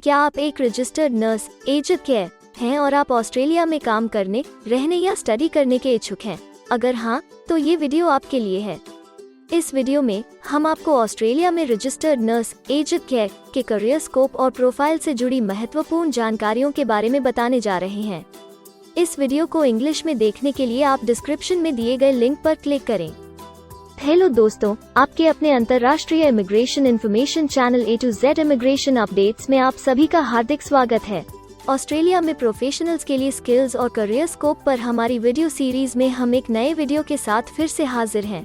क्या आप एक रजिस्टर्ड नर्स एज्ड केयर हैं और आप ऑस्ट्रेलिया में काम करने, रहने या स्टडी करने के इच्छुक हैं? अगर हाँ, तो ये वीडियो आपके लिए है। इस वीडियो में हम आपको ऑस्ट्रेलिया में रजिस्टर्ड नर्स एज्ड केयर के करियर स्कोप और प्रोफाइल से जुड़ी महत्वपूर्ण जानकारियों के बारे में बताने जा रहे हैं। इस वीडियो को इंग्लिश में देखने के लिए आप डिस्क्रिप्शन में दिए गए लिंक पर क्लिक करें। हेलो दोस्तों, आपके अपने अंतर्राष्ट्रीय immigration information channel A to Z immigration updates में आप सभी का हार्दिक स्वागत है। ऑस्ट्रेलिया में प्रोफेशनल्स के लिए स्किल्स और करियर स्कोप पर हमारी वीडियो सीरीज में हम एक नए वीडियो के साथ फिर से हाजिर हैं।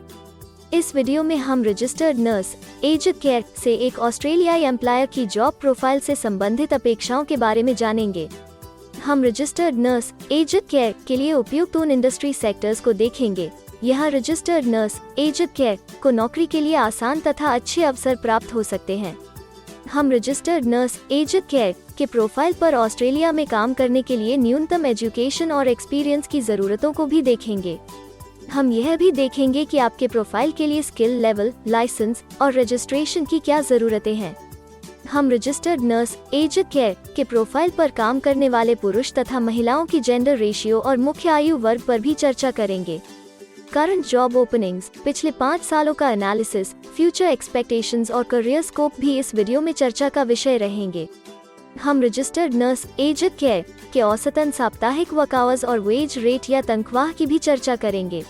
इस वीडियो में हम रजिस्टर्ड नर्स एज्ड केयर से एक ऑस्ट्रेलियाई एम्प्लॉयर की जॉब प्रोफाइल से संबंधित अपेक्षाओं के बारे में जानेंगे। हम रजिस्टर्ड नर्स एज्ड केयर के लिए उपयुक्त उन इंडस्ट्री सेक्टर्स को देखेंगे। यहाँ रजिस्टर्ड नर्स एज्ड केयर को नौकरी के लिए आसान तथा अच्छे अवसर प्राप्त हो सकते हैं। हम रजिस्टर्ड नर्स एज्ड केयर के प्रोफाइल पर ऑस्ट्रेलिया में काम करने के लिए न्यूनतम एजुकेशन और एक्सपीरियंस की जरूरतों को भी देखेंगे। हम यह भी देखेंगे कि आपके प्रोफाइल के लिए स्किल लेवल, लाइसेंस और रजिस्ट्रेशन की क्या जरूरतें हैं। हम रजिस्टर्ड नर्स एज्ड केयर के प्रोफाइल पर काम करने वाले पुरुष तथा महिलाओं की जेंडर रेशियो और मुख्य आयु वर्ग पर भी चर्चा करेंगे। करंट जॉब ओपनिंग्स, पिछले 5 सालों का एनालिसिस, फ्यूचर एक्सपेक्टेशंस और करियर स्कोप भी इस वीडियो में चर्चा का विषय रहेंगे। हम रजिस्टर्ड नर्स एज्ड केयर के औसतन साप्ताहिक वर्क आवर्स और वेज रेट या तनख्वाह की भी चर्चा करेंगे।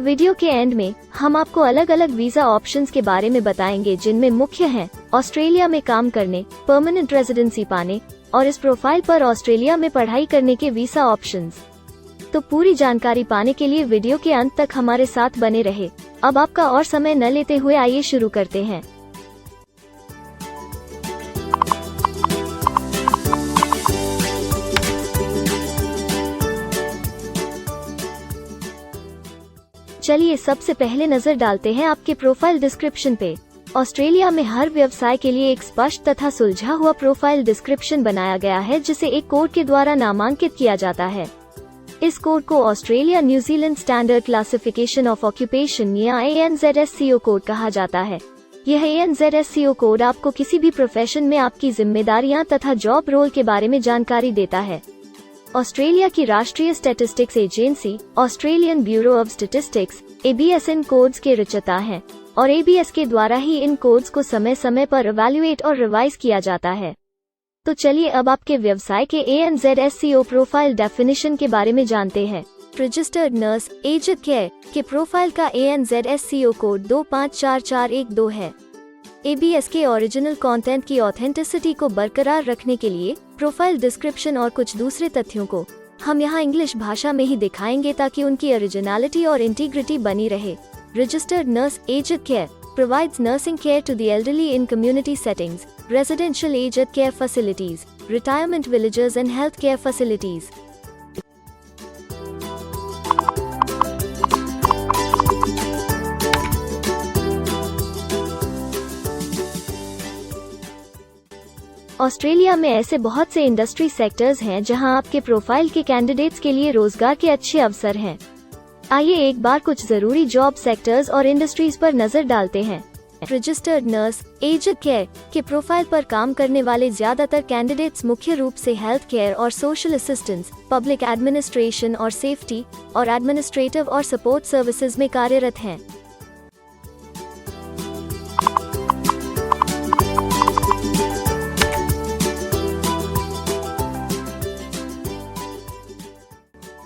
वीडियो के एंड में हम आपको अलग अलग वीजा ऑप्शंस के बारे में बताएंगे, जिनमें मुख्य हैं ऑस्ट्रेलिया में काम करने, परमानेंट रेजिडेंसी पाने और इस प्रोफाइल पर ऑस्ट्रेलिया में पढ़ाई करने के वीजा ऑप्शंस। तो पूरी जानकारी पाने के लिए वीडियो के अंत तक हमारे साथ बने रहे। अब आपका और समय न लेते हुए आइए शुरू करते हैं। चलिए सबसे पहले नजर डालते हैं आपके प्रोफाइल डिस्क्रिप्शन पे। ऑस्ट्रेलिया में हर व्यवसाय के लिए एक स्पष्ट तथा सुलझा हुआ प्रोफाइल डिस्क्रिप्शन बनाया गया है, जिसे एक कोड के द्वारा नामांकित किया जाता है। इस कोड को Australia New Zealand standard classification of occupation या ANZSCO कोड कहा जाता है। यह ANZSCO कोड आपको किसी भी प्रोफेशन में आपकी जिम्मेदारियां तथा जॉब रोल के बारे में जानकारी देता है। ऑस्ट्रेलिया की राष्ट्रीय statistics agency Australian bureau of statistics ABS in codes के रचयिता हैं और ABS के द्वारा ही इन कोड्स को समय समय पर इवैल्यूएट और रिवाइज किया जाता है। तो चलिए अब आपके व्यवसाय के ANZSCO प्रोफाइल डेफिनेशन के बारे में जानते हैं। रजिस्टर्ड नर्स एज्ड केयर के प्रोफाइल का ANZSCO कोड 254412 है। ABS के ओरिजिनल कंटेंट की ऑथेंटिसिटी को बरकरार रखने के लिए प्रोफाइल डिस्क्रिप्शन और कुछ दूसरे तथ्यों को हम यहाँ इंग्लिश भाषा में ही दिखाएंगे, ताकि उनकी ओरिजिनलिटी और इंटीग्रिटी बनी रहे। Registered nurse aged care provides nursing care to the elderly in community settings, residential aged care facilities, retirement villages and health care facilities. Australia में ऐसे बहुत से इंडस्ट्री सेक्टर्स हैं जहां आपके प्रोफाइल के कैंडिडेट्स के लिए रोजगार के अच्छे अवसर हैं। आइए एक बार कुछ जरूरी जॉब सेक्टर्स और इंडस्ट्रीज पर नजर डालते हैं। रजिस्टर्ड नर्स एज्ड केयर के प्रोफाइल पर काम करने वाले ज्यादातर कैंडिडेट्स मुख्य रूप से हेल्थ केयर और सोशल असिस्टेंस, पब्लिक एडमिनिस्ट्रेशन और सेफ्टी और एडमिनिस्ट्रेटिव और सपोर्ट सर्विसेज में कार्यरत हैं।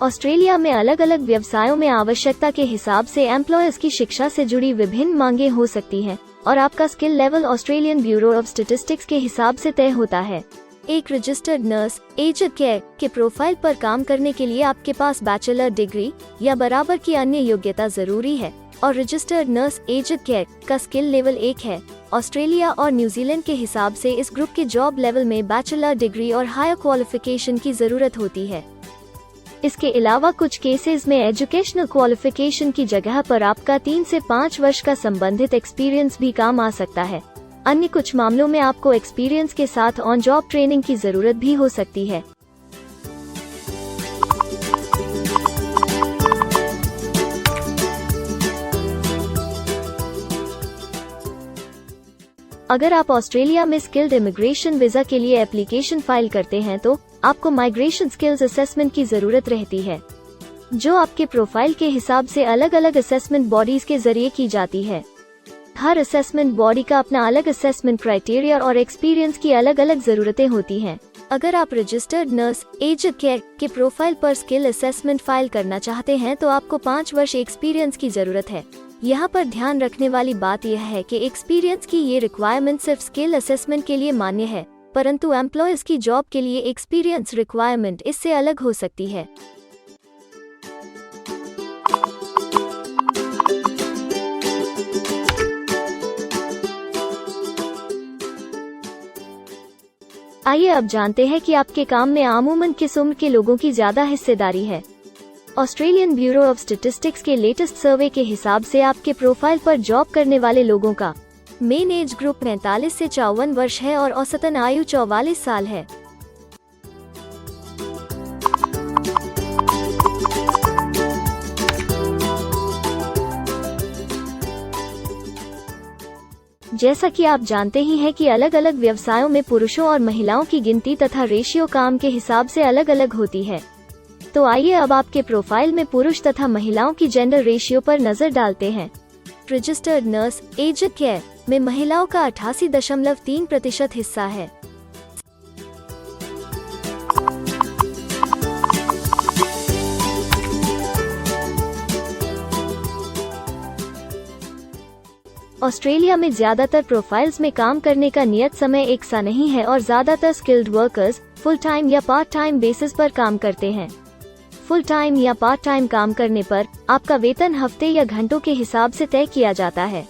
ऑस्ट्रेलिया में अलग अलग व्यवसायों में आवश्यकता के हिसाब से एम्प्लॉयर्स की शिक्षा से जुड़ी विभिन्न मांगें हो सकती हैं और आपका skill level Australian bureau of statistics के हिसाब से तय होता है। एक रजिस्टर्ड नर्स एज्ड केयर के प्रोफाइल पर काम करने के लिए आपके पास बैचलर डिग्री या बराबर की अन्य योग्यता जरूरी है और रजिस्टर्ड नर्स एज्ड केयर का स्किल लेवल 1 है। ऑस्ट्रेलिया और न्यूजीलैंड के हिसाब से इस ग्रुप के जॉब लेवल में बैचलर डिग्री और हायर क्वालिफिकेशन की जरूरत होती है। इसके अलावा कुछ केसेस में एजुकेशनल क्वालिफिकेशन की जगह पर आपका 3 से 5 वर्ष का संबंधित एक्सपीरियंस भी काम आ सकता है। अन्य कुछ मामलों में आपको एक्सपीरियंस के साथ ऑन जॉब ट्रेनिंग की जरूरत भी हो सकती है। अगर आप ऑस्ट्रेलिया में स्किल्ड इमिग्रेशन वीजा के लिए एप्लीकेशन फाइल करते हैं तो आपको माइग्रेशन स्किल्स असेसमेंट की जरूरत रहती है, जो आपके प्रोफाइल के हिसाब से अलग अलग असेसमेंट बॉडीज के जरिए की जाती है। हर असेसमेंट बॉडी का अपना अलग असेसमेंट क्राइटेरिया और एक्सपीरियंस की अलग अलग जरूरतें होती हैं। अगर आप रजिस्टर्ड नर्स एज्ड केयर के प्रोफाइल पर स्किल असेसमेंट फाइल करना चाहते हैं तो आपको 5 वर्ष एक्सपीरियंस की जरूरत है। यहाँ पर ध्यान रखने वाली बात यह है कि एक्सपीरियंस की ये रिक्वायरमेंट सिर्फ स्किल असेसमेंट के लिए मान्य है, परंतु एम्प्लॉयर्स की जॉब के लिए एक्सपीरियंस रिक्वायरमेंट इससे अलग हो सकती है। आइए अब जानते हैं कि आपके काम में आमूमन किस उम्र के लोगों की ज्यादा हिस्सेदारी है। ऑस्ट्रेलियन ब्यूरो ऑफ स्टैटिस्टिक्स के लेटेस्ट सर्वे के हिसाब से आपके प्रोफाइल पर जॉब करने वाले लोगों का मेन एज ग्रुप 45 से 54 वर्ष है और औसतन आयु 44 साल है। जैसा कि आप जानते ही हैं कि अलग अलग व्यवसायों में पुरुषों और महिलाओं की गिनती तथा रेशियो काम के हिसाब से अलग अलग होती है। तो आइए अब आपके प्रोफाइल में पुरुष तथा महिलाओं की जेंडर रेशियो पर नजर डालते हैं। रजिस्टर्ड नर्स एज्ड केयर में महिलाओं का 88.3% हिस्सा है। ऑस्ट्रेलिया में ज्यादातर प्रोफाइल्स में काम करने का नियत समय एक सा नहीं है और ज्यादातर स्किल्ड वर्कर्स फुल टाइम या पार्ट टाइम बेसिस पर काम करते हैं। फुल टाइम या पार्ट टाइम काम करने पर आपका वेतन हफ्ते या घंटों के हिसाब से तय किया जाता है।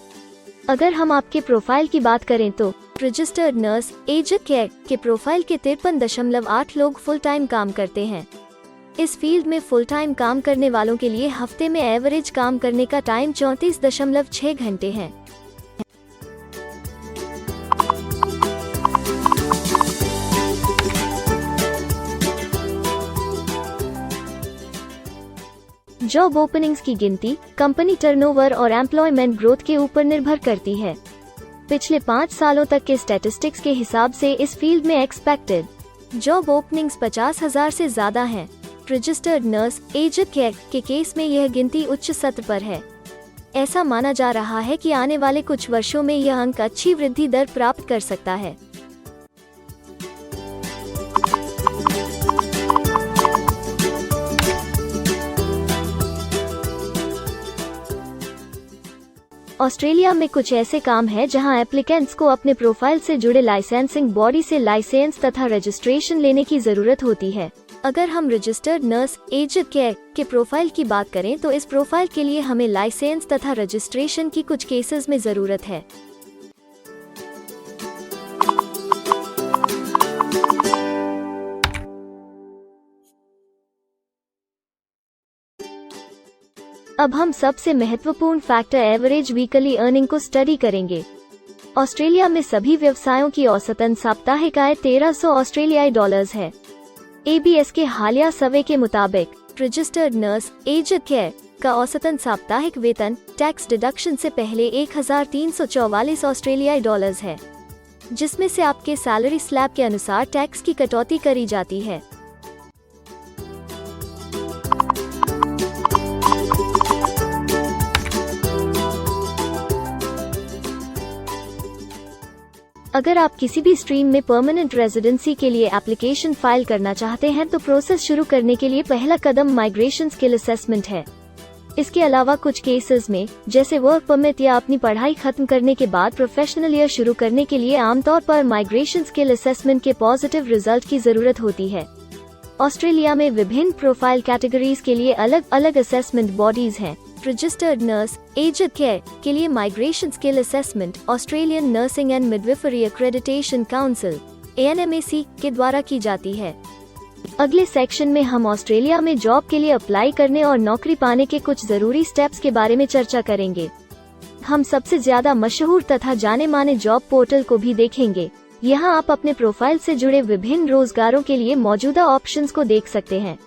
अगर हम आपके प्रोफाइल की बात करें तो रजिस्टर्ड नर्स एज्ड केयर के प्रोफाइल के 53.8 लोग फुल टाइम काम करते हैं। इस फील्ड में फुल टाइम काम करने वालों के लिए हफ्ते में एवरेज काम करने का टाइम 34.6 घंटे है। जॉब ओपनिंग्स की गिनती कंपनी टर्नओवर और एम्प्लॉयमेंट ग्रोथ के ऊपर निर्भर करती है। पिछले 5 सालों तक के स्टैटिस्टिक्स के हिसाब से इस फील्ड में एक्सपेक्टेड जॉब ओपनिंग्स 50,000 से ज्यादा हैं। रजिस्टर्ड नर्स एज्ड केयर के केस में यह गिनती उच्च स्तर पर है। ऐसा माना जा रहा है कि आने वाले कुछ वर्षों में यह अंक अच्छी वृद्धि दर प्राप्त कर सकता है। ऑस्ट्रेलिया में कुछ ऐसे काम हैं जहां एप्लीकेंट्स को अपने प्रोफाइल से जुड़े लाइसेंसिंग बॉडी से लाइसेंस तथा रजिस्ट्रेशन लेने की जरूरत होती है। अगर हम रजिस्टर्ड नर्स एज्ड केयर के प्रोफाइल की बात करें तो इस प्रोफाइल के लिए हमें लाइसेंस तथा रजिस्ट्रेशन की कुछ केसेस में जरूरत है। अब हम सबसे महत्वपूर्ण फैक्टर एवरेज वीकली अर्निंग को स्टडी करेंगे। ऑस्ट्रेलिया में सभी व्यवसायों की औसतन साप्ताहिक आय 1300 ऑस्ट्रेलियाई डॉलर्स है। ABS के हालिया सर्वे के मुताबिक रजिस्टर्ड नर्स एज्ड केयर का औसतन साप्ताहिक वेतन टैक्स डिडक्शन से पहले 1344 ऑस्ट्रेलियाई डॉलर्स है, जिसमें से आपके सैलरी स्लैब के अनुसार टैक्स की कटौती करी जाती है। अगर आप किसी भी स्ट्रीम में परमानेंट रेजिडेंसी के लिए एप्लीकेशन फाइल करना चाहते हैं तो प्रोसेस शुरू करने के लिए पहला कदम माइग्रेशन स्किल असेसमेंट है। इसके अलावा कुछ केसेस में जैसे वर्क परमिट या अपनी पढ़ाई खत्म करने के बाद प्रोफेशनल ईयर शुरू करने के लिए आमतौर पर माइग्रेशन स्किल असेसमेंट के पॉजिटिव रिजल्ट की जरूरत होती है। ऑस्ट्रेलिया में विभिन्न प्रोफाइल कैटेगरीज के लिए अलग अलग असेसमेंट बॉडीज हैं। रजिस्टर्ड नर्स एज्ड केयर के लिए migration skill assessment Australian nursing and midwifery accreditation council ANMAC के द्वारा की जाती है। अगले सेक्शन में हम ऑस्ट्रेलिया में जॉब के लिए अप्लाई करने और नौकरी पाने के कुछ जरूरी स्टेप्स के बारे में चर्चा करेंगे। हम सबसे ज्यादा मशहूर तथा जाने माने जॉब पोर्टल को भी देखेंगे। यहाँ आप अपने प्रोफाइल से जुड़े विभिन्न रोजगारों के लिए मौजूदा ऑप्शंस को देख सकते हैं।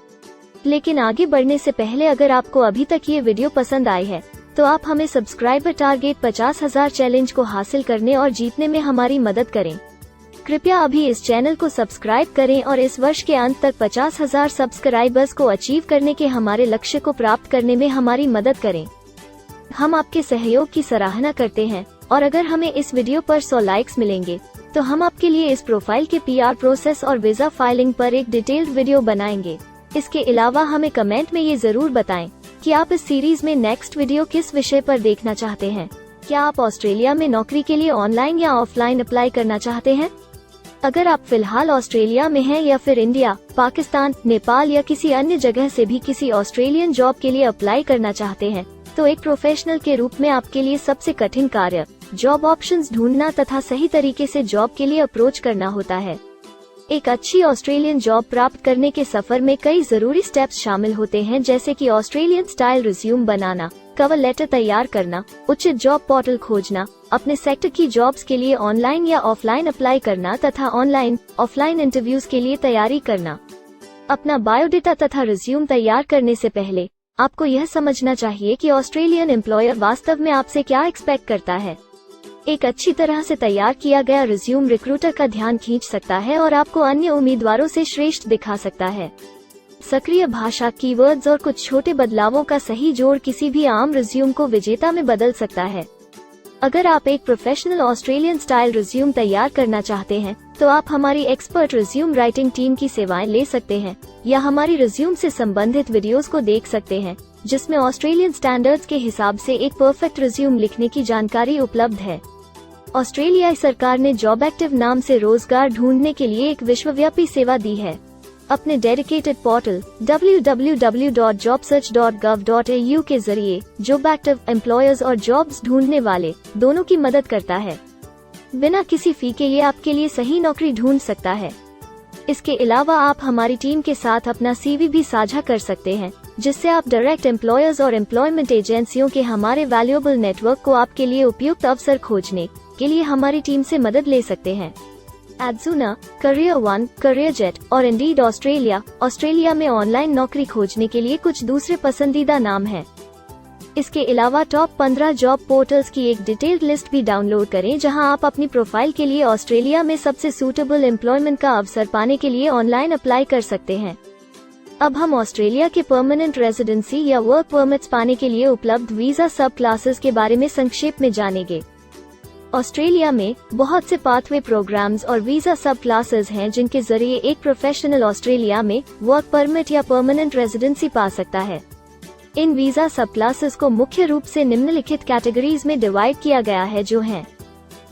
लेकिन आगे बढ़ने से पहले अगर आपको अभी तक ये वीडियो पसंद आई है तो आप हमें सब्सक्राइबर टारगेट 50,000 चैलेंज को हासिल करने और जीतने में हमारी मदद करें। कृपया अभी इस चैनल को सब्सक्राइब करें और इस वर्ष के अंत तक 50,000 सब्सक्राइबर्स को अचीव करने के हमारे लक्ष्य को प्राप्त करने में हमारी मदद करें। हम आपके सहयोग की सराहना करते हैं और अगर हमें इस वीडियो पर 100 लाइक्स मिलेंगे तो हम आपके लिए इस प्रोफाइल के PR प्रोसेस और वीजा फाइलिंग पर एक डिटेल्ड वीडियो बनाएंगे। इसके अलावा हमें कमेंट में ये जरूर बताएं कि आप इस सीरीज में नेक्स्ट वीडियो किस विषय पर देखना चाहते हैं। क्या आप ऑस्ट्रेलिया में नौकरी के लिए ऑनलाइन या ऑफलाइन अप्लाई करना चाहते हैं? अगर आप फिलहाल ऑस्ट्रेलिया में हैं या फिर इंडिया, पाकिस्तान, नेपाल या किसी अन्य जगह से भी किसी ऑस्ट्रेलियन जॉब के लिए अप्लाई करना चाहते हैं, तो एक प्रोफेशनल के रूप में आपके लिए सबसे कठिन कार्य जॉब ऑप्शंस ढूंढना तथा सही तरीके से जॉब के लिए अप्रोच करना होता है। एक अच्छी ऑस्ट्रेलियन जॉब प्राप्त करने के सफर में कई जरूरी स्टेप्स शामिल होते हैं, जैसे कि ऑस्ट्रेलियन स्टाइल रिज्यूम बनाना, कवर लेटर तैयार करना, उचित जॉब पोर्टल खोजना, अपने सेक्टर की जॉब्स के लिए ऑनलाइन या ऑफलाइन अप्लाई करना तथा ऑनलाइन ऑफलाइन इंटरव्यूज के लिए तैयारी करना। अपना बायोडेटा तथा रिज्यूम तैयार करने से पहले आपको यह समझना चाहिए कि ऑस्ट्रेलियन एम्प्लॉयर वास्तव में आपसे क्या एक्सपेक्ट करता है। एक अच्छी तरह से तैयार किया गया रिज्यूम रिक्रूटर का ध्यान खींच सकता है और आपको अन्य उम्मीदवारों से श्रेष्ठ दिखा सकता है। सक्रिय भाषा, कीवर्ड्स और कुछ छोटे बदलावों का सही जोड़ किसी भी आम रिज्यूम को विजेता में बदल सकता है। अगर आप एक प्रोफेशनल ऑस्ट्रेलियन स्टाइल रिज्यूम तैयार करना चाहते हैं, तो आप हमारी एक्सपर्ट रिज्यूम राइटिंग टीम की सेवाएं ले सकते हैं या हमारी रिज्यूम से संबंधित वीडियोस को देख सकते हैं, जिसमें ऑस्ट्रेलियन स्टैंडर्ड्स के हिसाब से एक परफेक्ट रिज्यूम लिखने की जानकारी उपलब्ध है। ऑस्ट्रेलियाई सरकार ने जॉब एक्टिव नाम से रोजगार ढूंढने के लिए एक विश्वव्यापी सेवा दी है। अपने डेडिकेटेड पोर्टल www.jobsearch.gov.au के जरिए जॉब एक्टिव एम्प्लॉयर्स और जॉब्स ढूंढने वाले दोनों की मदद करता है। बिना किसी फी के ये आपके लिए सही नौकरी ढूंढ सकता है। इसके अलावा आप हमारी टीम के साथ अपना CV भी साझा कर सकते हैं, जिससे आप डायरेक्ट एम्प्लॉयर्स और एम्प्लॉयमेंट एजेंसियों के हमारे वैल्यूएबल नेटवर्क को आपके लिए उपयुक्त अवसर खोजने के लिए हमारी टीम से मदद ले सकते हैं। एडजूना, करियर वन, करियर जेट और इंडीड ऑस्ट्रेलिया में ऑनलाइन नौकरी खोजने के लिए कुछ दूसरे पसंदीदा नाम हैं। इसके अलावा टॉप 15 जॉब पोर्टल्स की एक डिटेल्ड लिस्ट भी डाउनलोड करें, जहां आप अपनी प्रोफाइल के लिए ऑस्ट्रेलिया में सबसे सूटेबल एम्प्लॉयमेंट का अवसर पाने के लिए ऑनलाइन अप्लाई कर सकते हैं। अब हम ऑस्ट्रेलिया के परमानेंट रेजिडेंसी या वर्क परमिट्स पाने के लिए उपलब्ध वीजा सब क्लासेस के बारे में संक्षेप में जानेंगे। ऑस्ट्रेलिया में बहुत से पाथवे प्रोग्राम्स और वीजा सब क्लासेस हैं, जिनके जरिए एक प्रोफेशनल ऑस्ट्रेलिया में वर्क परमिट या परमानेंट रेजिडेंसी पा सकता है। इन वीजा सब क्लासेस को मुख्य रूप से निम्नलिखित कैटेगरीज में डिवाइड किया गया है, जो हैं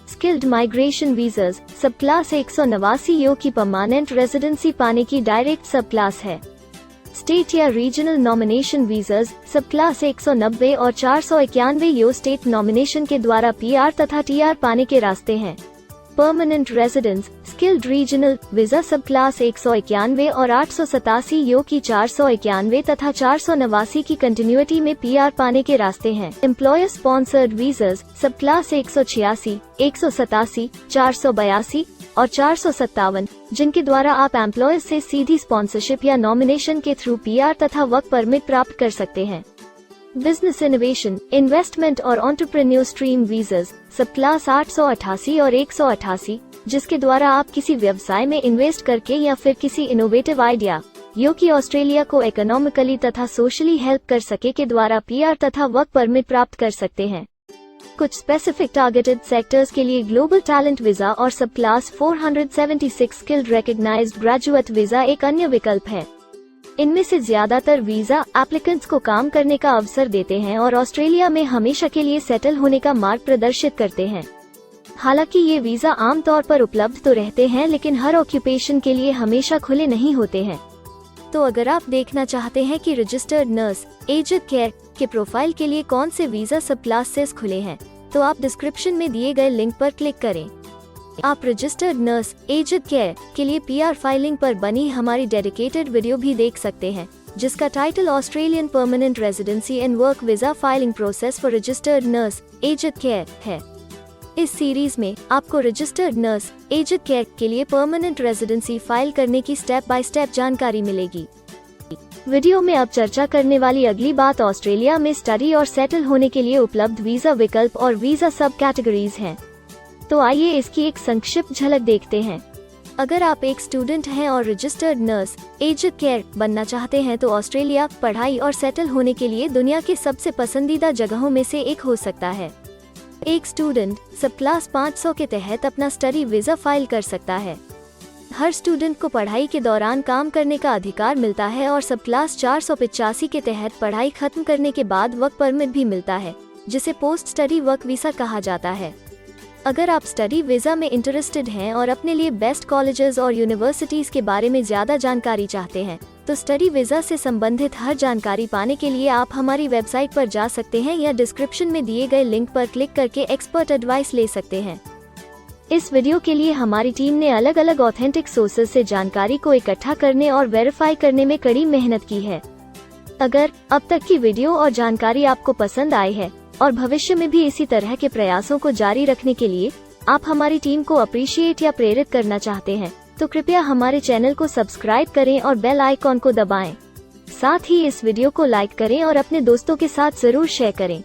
स्किल्ड माइग्रेशन वीजास सब क्लास 189 यो की परमानेंट रेजिडेंसी पाने की डायरेक्ट सब क्लास है। स्टेट या रीजनल नॉमिनेशन वीजास सब क्लास 190 और 491 यो स्टेट नॉमिनेशन के द्वारा PR तथा TR पाने के रास्ते हैं। Permanent residence skilled regional visa सब क्लास 191 और 887 यो की 491 तथा 489 की कंटिन्यूटी में PR पाने के रास्ते हैं। एम्प्लॉयर स्पॉन्सर्ड वीजास सब क्लास 186, 187, 482 और 457, जिनके द्वारा आप एम्प्लॉयर से सीधी स्पॉन्सरशिप या नॉमिनेशन के थ्रू PR तथा वर्क परमिट प्राप्त कर सकते हैं। बिजनेस इनोवेशन, इन्वेस्टमेंट और एंटरप्रेन्योर स्ट्रीम वीजास सब क्लास 888 और 188, जिसके द्वारा आप किसी व्यवसाय में इन्वेस्ट करके या फिर किसी इनोवेटिव आइडिया यो कि ऑस्ट्रेलिया को इकोनॉमिकली तथा सोशली हेल्प कर सके के द्वारा PR तथा वर्क परमिट प्राप्त कर सकते हैं। कुछ स्पेसिफिक टारगेटेड सेक्टर्स के लिए ग्लोबल टैलेंट वीजा और सब 476 skilled recognised graduate visa एक अन्य विकल्प है। इनमें से ज्यादातर वीजा एप्लीकेंट्स को काम करने का अवसर देते हैं और ऑस्ट्रेलिया में हमेशा के लिए सेटल होने का मार्ग प्रदर्शित करते हैं। हालांकि ये वीजा आमतौर पर उपलब्ध तो रहते हैं, लेकिन हर ऑक्यूपेशन के लिए हमेशा खुले नहीं होते हैं। तो अगर आप देखना चाहते हैं कि रजिस्टर्ड नर्स एज्ड केयर के प्रोफाइल के लिए कौन से वीजा सब क्लासेस खुले हैं, तो आप डिस्क्रिप्शन में दिए गए लिंक पर क्लिक करें। आप रजिस्टर्ड नर्स एज्ड केयर के लिए PR फाइलिंग पर बनी हमारी डेडिकेटेड वीडियो भी देख सकते हैं, जिसका title Australian permanent residency and work visa filing process for registered nurse aged care है। इस सीरीज में आपको रजिस्टर्ड नर्स एज्ड केयर के लिए परमानेंट रेजिडेंसी फाइल करने की स्टेप बाय स्टेप जानकारी मिलेगी। वीडियो में अब चर्चा करने वाली अगली बात ऑस्ट्रेलिया में स्टडी और सेटल होने के लिए उपलब्ध वीजा विकल्प और वीजा सब कैटेगरीज हैं। तो आइए इसकी एक संक्षिप्त झलक देखते हैं। अगर आप एक स्टूडेंट हैं और रजिस्टर्ड नर्स एज्ड केयर बनना चाहते हैं तो ऑस्ट्रेलिया पढ़ाई और सेटल होने के लिए दुनिया के सबसे पसंदीदा जगहों में से एक हो सकता है। एक स्टूडेंट सब क्लास 500 के तहत अपना स्टडी वीजा फाइल कर सकता है। हर स्टूडेंट को पढ़ाई के दौरान काम करने का अधिकार मिलता है और सब क्लास 485 के तहत पढ़ाई खत्म करने के बाद वर्क परमिट भी मिलता है, जिसे पोस्ट स्टडी वर्क वीसा कहा जाता है। अगर आप स्टडी वीजा में इंटरेस्टेड हैं और अपने लिए बेस्ट कॉलेजेस और यूनिवर्सिटीज के बारे में ज्यादा जानकारी चाहते हैं, तो स्टडी वीजा से संबंधित हर जानकारी पाने के लिए आप हमारी वेबसाइट पर जा सकते हैं या डिस्क्रिप्शन में दिए गए लिंक पर क्लिक करके एक्सपर्ट एडवाइस ले सकते हैं। इस वीडियो के लिए हमारी टीम ने अलग अलग ऑथेंटिक सोर्सेज से जानकारी को इकट्ठा करने और वेरीफाई करने में कड़ी मेहनत की है। अगर अब तक की वीडियो और जानकारी आपको पसंद आई है और भविष्य में भी इसी तरह के प्रयासों को जारी रखने के लिए आप हमारी टीम को अप्रिशिएट या प्रेरित करना चाहते हैं, तो कृपया हमारे चैनल को सब्सक्राइब करें और बेल आइकॉन को दबाएं। साथ ही इस वीडियो को लाइक करें और अपने दोस्तों के साथ जरूर शेयर करें।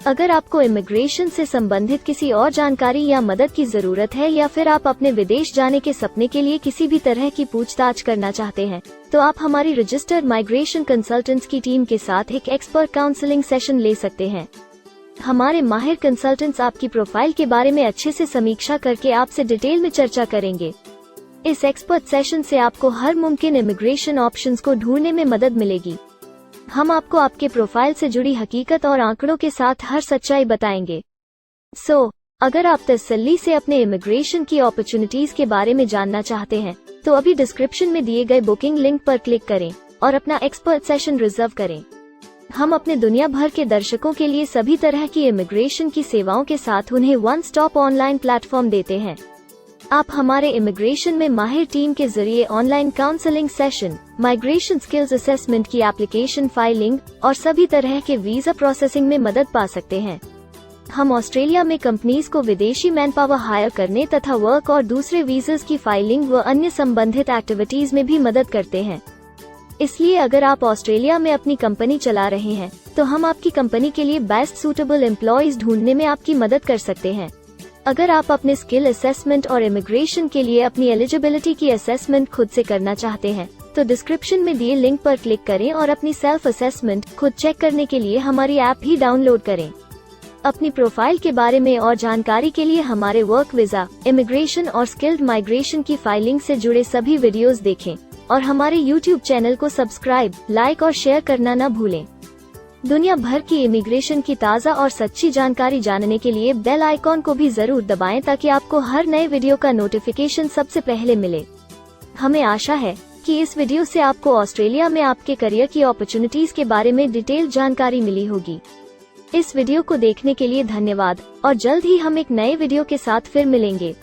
अगर आपको इमिग्रेशन से संबंधित किसी और जानकारी या मदद की जरूरत है या फिर आप अपने विदेश जाने के सपने के लिए किसी भी तरह की पूछताछ करना चाहते हैं, तो आप हमारी रजिस्टर्ड माइग्रेशन कंसल्टेंट्स की टीम के साथ एक एक्सपर्ट काउंसलिंग सेशन ले सकते हैं। हमारे माहिर कंसल्टेंट्स आपकी प्रोफाइल के बारे में अच्छे से समीक्षा करके आपसे डिटेल में चर्चा करेंगे। इस एक्सपर्ट सेशन से आपको हर मुमकिन इमिग्रेशन ऑप्शंस को ढूंढने में मदद मिलेगी। हम आपको आपके प्रोफाइल से जुड़ी हकीकत और आंकड़ों के साथ हर सच्चाई बताएंगे। अगर आप तसल्ली से अपने इमिग्रेशन की अपॉर्चुनिटीज के बारे में जानना चाहते हैं, तो अभी डिस्क्रिप्शन में दिए गए बुकिंग लिंक पर क्लिक करें और अपना एक्सपर्ट सेशन रिजर्व करें। हम अपने दुनिया भर के दर्शकों के लिए सभी तरह की इमिग्रेशन की सेवाओं के साथ उन्हें वन स्टॉप ऑनलाइन प्लेटफॉर्म देते हैं। आप हमारे इमिग्रेशन में माहिर टीम के जरिए online counselling session, migration skills assessment की एप्लीकेशन फाइलिंग और सभी तरह के वीजा प्रोसेसिंग में मदद पा सकते हैं। हम ऑस्ट्रेलिया में कंपनीज को विदेशी मैन पावर हायर करने तथा वर्क और दूसरे वीजास की फाइलिंग व अन्य संबंधित एक्टिविटीज में भी मदद करते हैं। इसलिए अगर आप ऑस्ट्रेलिया में अपनी कंपनी चला रहे हैं, तो हम आपकी कंपनी के लिए बेस्ट सूटेबल एम्प्लॉयज ढूंढने में आपकी मदद कर सकते हैं। अगर आप अपने स्किल असेसमेंट और इमिग्रेशन के लिए अपनी एलिजिबिलिटी की असेसमेंट खुद से करना चाहते हैं, तो डिस्क्रिप्शन में दिए लिंक पर क्लिक करें और अपनी सेल्फ असेसमेंट खुद चेक करने के लिए हमारी ऐप ही डाउनलोड करें। अपनी प्रोफाइल के बारे में और जानकारी के लिए हमारे वर्क वीजा, इमिग्रेशन और स्किल्ड माइग्रेशन की फाइलिंग से जुड़े सभी वीडियोस देखें और हमारे YouTube चैनल को सब्सक्राइब, लाइक और शेयर करना न भूलें। दुनिया भर की इमिग्रेशन की ताज़ा और सच्ची जानकारी जानने के लिए बेल आइकॉन को भी जरूर दबाएं ताकि आपको हर नए वीडियो का नोटिफिकेशन सबसे पहले मिले। हमें आशा है कि इस वीडियो से आपको ऑस्ट्रेलिया में आपके करियर की अपॉर्चुनिटीज के बारे में डिटेल जानकारी मिली होगी। इस वीडियो को देखने के लिए धन्यवाद और जल्द ही हम एक नए वीडियो के साथ फिर मिलेंगे।